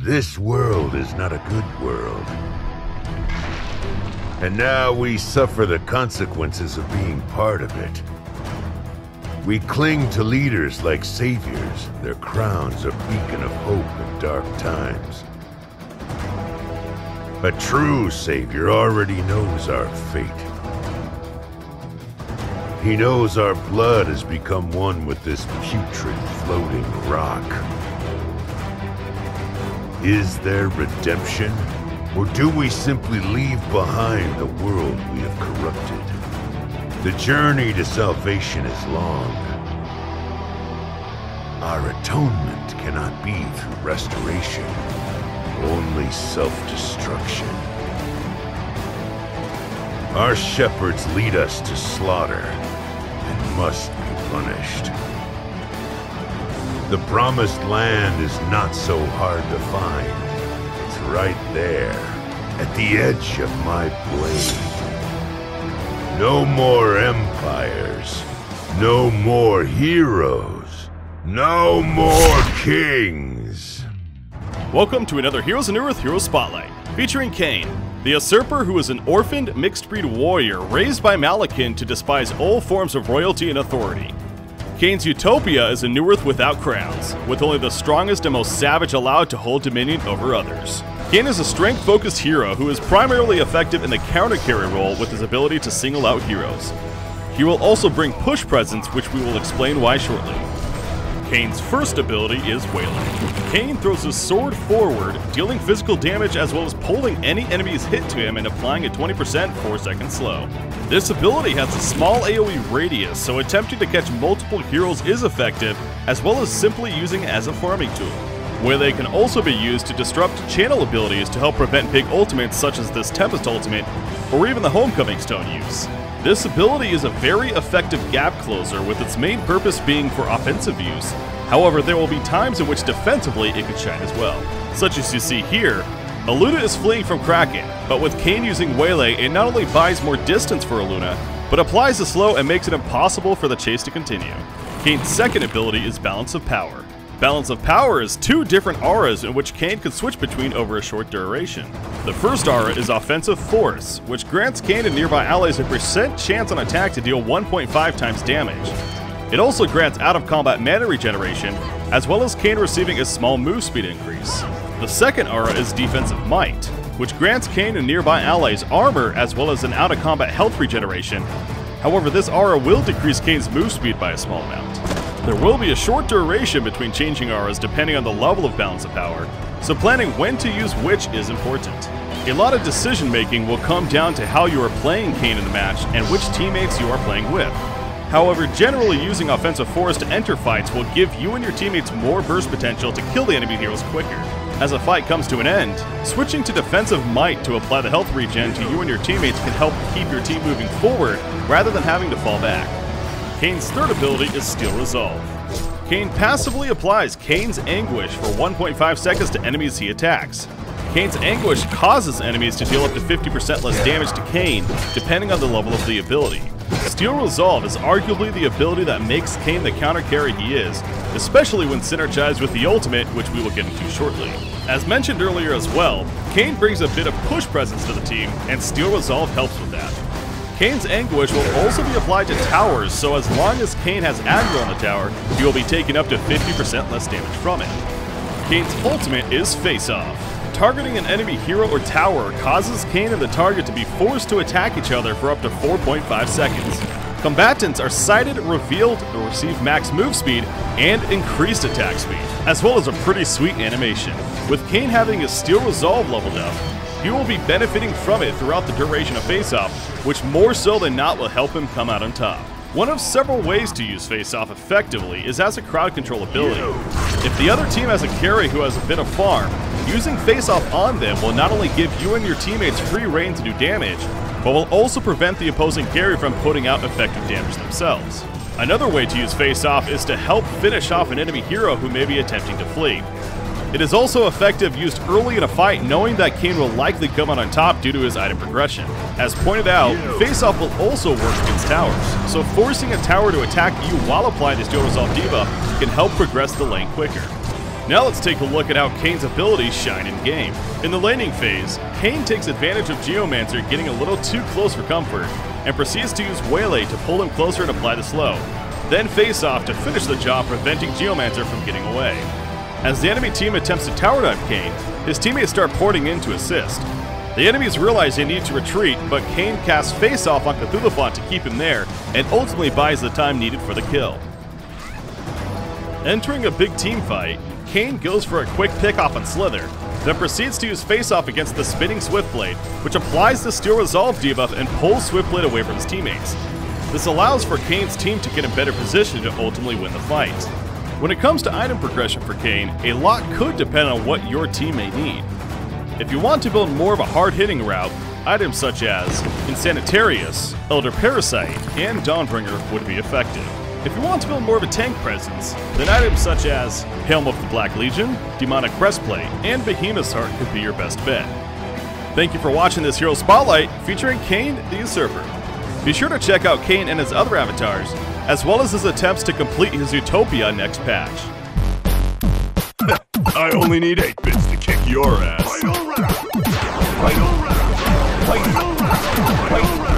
This world is not a good world. And now we suffer the consequences of being part of it. We cling to leaders like saviors, their crowns a beacon of hope in dark times. A true savior already knows our fate. He knows our blood has become one with this putrid floating rock. Is there redemption? Or do we simply leave behind the world we have corrupted? The journey to salvation is long. Our atonement cannot be through restoration, only self-destruction. Our shepherds lead us to slaughter and must be punished. The promised land is not so hard to find. It's right there, at the edge of my blade. No more empires, no more heroes, no more kings. Welcome to another Heroes of Newerth Hero Spotlight, featuring Kane, the usurper who is an orphaned, mixed-breed warrior raised by Malakin to despise all forms of royalty and authority. Kane's utopia is a Newerth without crowns, with only the strongest and most savage allowed to hold dominion over others. Kane is a strength-focused hero who is primarily effective in the counter-carry role with his ability to single out heroes. He will also bring push presence, which we will explain why shortly. Kane's first ability is Wailing. Kane throws his sword forward, dealing physical damage as well as pulling any enemies hit to him and applying a 20% 4-second slow. This ability has a small AoE radius, so attempting to catch multiple heroes is effective, as well as simply using it as a farming tool. Wailing can also be used to disrupt channel abilities to help prevent big ultimates such as this Tempest ultimate, or even the Homecoming Stone use. This ability is a very effective gap closer, with its main purpose being for offensive use. However, there will be times in which defensively it could shine as well. Such as you see here, Aluna is fleeing from Kraken, but with Kane using Waylay, it not only buys more distance for Aluna, but applies a slow and makes it impossible for the chase to continue. Kane's second ability is Balance of Power. Balance of Power is two different auras in which Kane can switch between over a short duration. The first aura is Offensive Force, which grants Kane and nearby allies a % chance on attack to deal 1.5 times damage. It also grants out-of-combat mana regeneration, as well as Kane receiving a small move speed increase. The second aura is Defensive Might, which grants Kane and nearby allies armor as well as an out-of-combat health regeneration. However, this aura will decrease Kane's move speed by a small amount. There will be a short duration between changing auras depending on the level of Balance of Power, so planning when to use which is important. A lot of decision making will come down to how you are playing Kane in the match and which teammates you are playing with. However, generally using Offensive Force to enter fights will give you and your teammates more burst potential to kill the enemy heroes quicker. As a fight comes to an end, switching to Defensive Might to apply the health regen to you and your teammates can help keep your team moving forward rather than having to fall back. Kane's third ability is Steel Resolve. Kane passively applies Kane's Anguish for 1.5 seconds to enemies he attacks. Kane's Anguish causes enemies to deal up to 50% less damage to Kane, depending on the level of the ability. Steel Resolve is arguably the ability that makes Kane the counter carry he is, especially when synergized with the ultimate, which we will get into shortly. As mentioned earlier as well, Kane brings a bit of push presence to the team, and Steel Resolve helps with that. Kane's Anguish will also be applied to towers, so as long as Kane has aggro on the tower, he will be taking up to 50% less damage from it. Kane's ultimate is Face Off. Targeting an enemy hero or tower causes Kane and the target to be forced to attack each other for up to 4.5 seconds. Combatants are sighted, revealed, or receive max move speed and increased attack speed, as well as a pretty sweet animation. With Kane having his Steel Resolve leveled up, he will be benefiting from it throughout the duration of Face Off, which more so than not will help him come out on top. One of several ways to use Face Off effectively is as a crowd control ability. If the other team has a carry who has a bit of farm, using Face Off on them will not only give you and your teammates free reign to do damage, but will also prevent the opposing carry from putting out effective damage themselves. Another way to use Face Off is to help finish off an enemy hero who may be attempting to flee. It is also effective used early in a fight, knowing that Kane will likely come out on top due to his item progression. As pointed out, Face Off will also work against towers, so forcing a tower to attack you while applying the Steel Resolve debuff can help progress the lane quicker. Now let's take a look at how Kane's abilities shine in game. In the laning phase, Kane takes advantage of Geomancer getting a little too close for comfort, and proceeds to use Waylay to pull him closer and apply the slow. Then face off to finish the job, preventing Geomancer from getting away. As the enemy team attempts to tower dive Kane, his teammates start porting in to assist. The enemies realize they need to retreat, but Kane casts face off on Cthulhuphant to keep him there, and ultimately buys the time needed for the kill. Entering a big team fight, Kane goes for a quick pick-off on Slither, then proceeds to use face-off against the spinning Swiftblade, which applies the Steel Resolve debuff and pulls Swiftblade away from his teammates. This allows for Kane's team to get in better position to ultimately win the fight. When it comes to item progression for Kane, a lot could depend on what your team may need. If you want to build more of a hard-hitting route, items such as Insanitarius, Elder Parasite, and Dawnbringer would be effective. If you want to build more of a tank presence, then items such as Helm of the Black Legion, Demonic Breastplate, and Behemoth's Heart could be your best bet. Thank you for watching this Hero Spotlight featuring Kane the Usurper. Be sure to check out Kane and his other avatars, as well as his attempts to complete his Utopia next patch. I only need 8 bits to kick your ass. Fight already! Fight already! Fight already! Fight already!